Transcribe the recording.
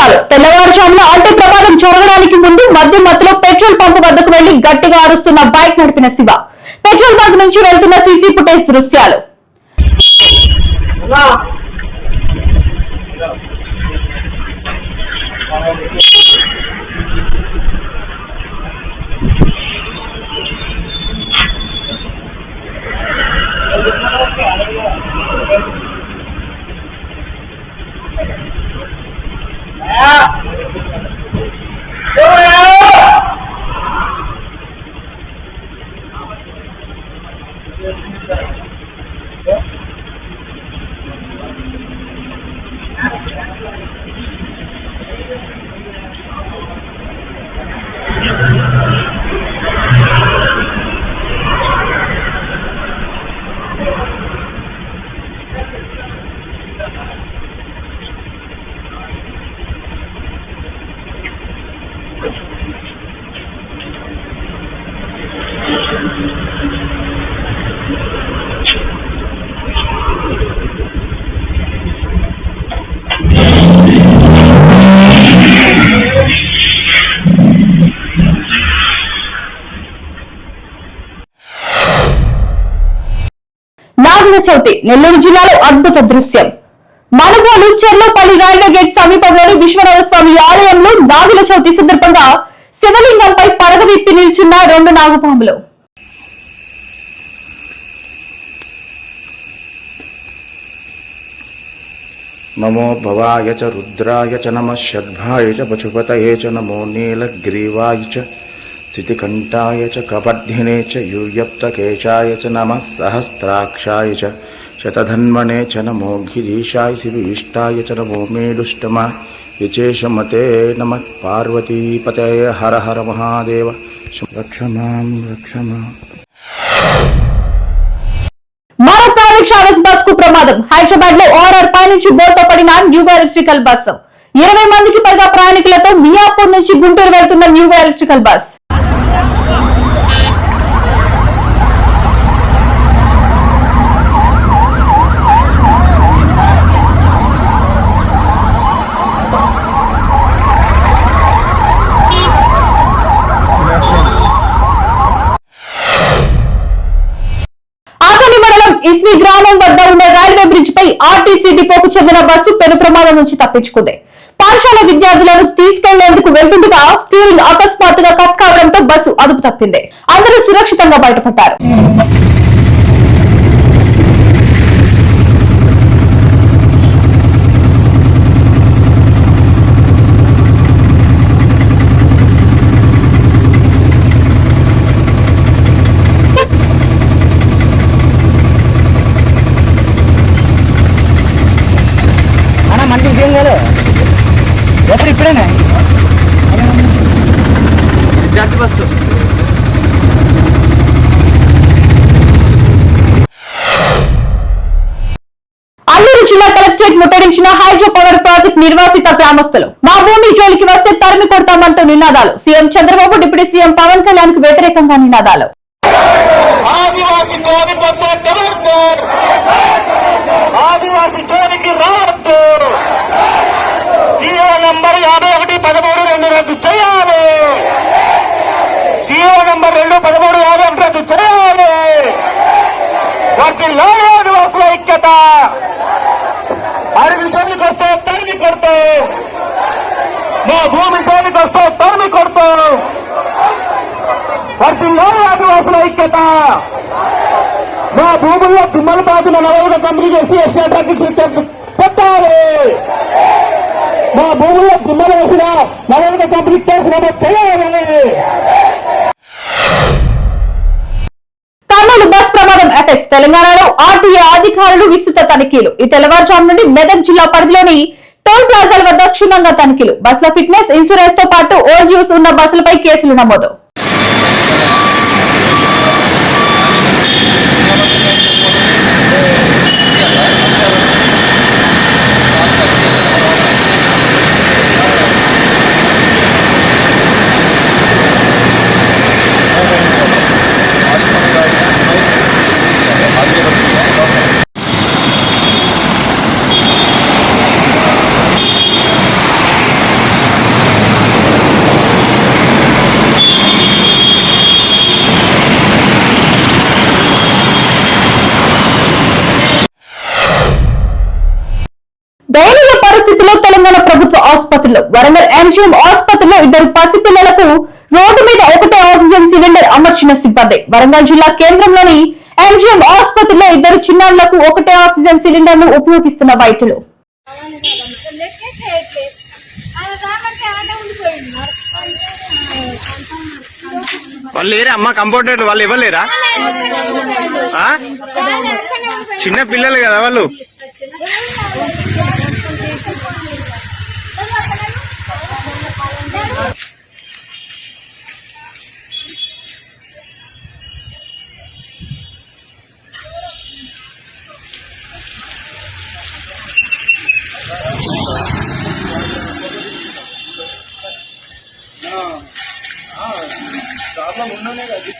దృశ్యాలు తెల్లవారుజామున ఆటో ప్రమాదం జరగడానికి ముందు మద్యం మత్తులో పెట్రోల్ పంపు వద్దకు వెళ్లి గట్టిగా అరుస్తున్న బైక్ నడిపిన శివ. పెట్రోల్ బంక్ నుంచి వెళ్తున్న సీసీ ఫుటేజ్ దృశ్యాలు. నాగుల చవితి నెల్లూరు జిల్లాలో అద్భుత దృశ్యం. మనుగోలు చెర్లోపల్లి రైల్వే గేట్ సమీపంలోని విశ్వనాథ స్వామి ఆలయంలో నాగుల చవితి సందర్భంగా శివలింగంపై పడగ విప్పి నిల్చున్న 2 నాగుపాములు. నమో భవాయ చ రుద్రాయ చ నమః షడ్భాయ చ పశుపతయే చ నమో నీలగ్రీవాయ చ స్థితికంఠాయ చ కపర్ధినే చ యూయప్తకేశాయ చ నమః సహస్రాక్షాయ చ శతధన్వనే చ నమో గిరీశాయ శివిష్టాయ చ నమో మేడుష్టమా విచేషమతే నమః పార్వతీపతయే హర హర మహాదేవ రక్షమాం రక్షమాం. మరో ప్రైవేట్ ట్రావెల్స్ బస్ కు ప్రమాదం. హైదరాబాద్ లో ఓఆర్ఆర్ పై నుంచి బోల్తో పడిన న్యూగా ఎలక్ట్రికల్ బస్సు. 20 మందికి పైగా ప్రయాణికులతో మియాపూర్ నుంచి గుంటూరు వెళ్తున్న న్యూగా ఎలక్ట్రికల్ బస్. ఇస్వి గ్రామం వద్ద ఉన్న రైల్వే బ్రిడ్జ్ పై ఆర్టీసీ డిపోకు చెందిన బస్సు పెను ప్రమాదం నుంచి తప్పించుకుంది. పాఠశాల విద్యార్థులను తీసుకెళ్లేందుకు వెళ్తుండగా స్టీరింగ్ అకస్మాత్తుగా కట్ కావడంతో బస్సు అదుపు తప్పింది. అందరూ సురక్షితంగా బయటపడ్డారు. ఇప్పుడేనా విద్యార్థి బస్సు. అల్లూరు జిల్లా కలెక్టరేట్ ముట్టడించిన హైడ్రో పవర్ ప్రాజెక్ట్ నిర్వాసిత గ్రామస్తులు. మా భూమి జోలికి వస్తే తరిమి కొడతామంటూ నినాదాలు. CM Chandrababu, deputy CM Pawan Kalyan కు వ్యతిరేకంగా నినాదాలు. ఆదివాసి జోలికి రావద్దు. జీవో నంబర్ 5113 రద్దు చేయాలి. జీవో నంబర్ 213 రద్దు చేయాలి. వాటి ఆదివాసుల ఐక్యత. అడవి జోలికి వస్తే తరిమి కొడుతూ, మా భూమి జోలికి వస్తే తరిమి కొడుతూ. వాటి ఆదివాసుల ఐక్యత. మా భూముల్లో దిమ్మలు పాతున్న నవయుగ కంపెనీ చేసి ఎస్ఐ పెట్టాలి. మా భూముల్లో దిమ్మలు వేసిన నవయుగ కంపెనీ కేసు నమోదు చేయాలి. కర్నూలు బస్ ప్రమాదం ఎఫెక్ట్స్. తెలంగాణలో ఆర్టీఏ అధికారులు విస్తృత తనిఖీలు. ఈ తెల్లవారుజాము నుండి మెదక్ జిల్లా పరిధిలోని టోల్ ప్లాజాల వద్ద క్షుణ్ణంగా తనిఖీలు. బస్సుల ఫిట్నెస్, ఇన్సూరెన్స్ తో పాటు ఓల్డ్ యూస్ ఉన్న బస్సులపై కేసులు నమోదు. దయనీయ పరిస్థితిలో తెలంగాణ ప్రభుత్వ ఆసుపత్రిలో వరంగల్ ఎంజిఎం ఆసుపత్రిలో 2 పసిపిల్లలకు రోడ్డు మీద ఒకటే ఆక్సిజన్ సిలిండర్ అమర్చిన సిబ్బంది. వరంగల్ జిల్లా కేంద్రంలోని ఎంజిఎం ఆసుపత్రిలో 2 చిన్నారులకు ఒకటే ఆక్సిజన్ సిలిండర్ ను ఉపయోగిస్తున్న వైద్యులు. వాళ్ళు లేరా అమ్మ కంపౌండర్ వాళ్ళు ఇవ్వలేరా? చిన్న పిల్లలు కదా వాళ్ళు. ప్రాబ్లం ఉన్ననే కదా.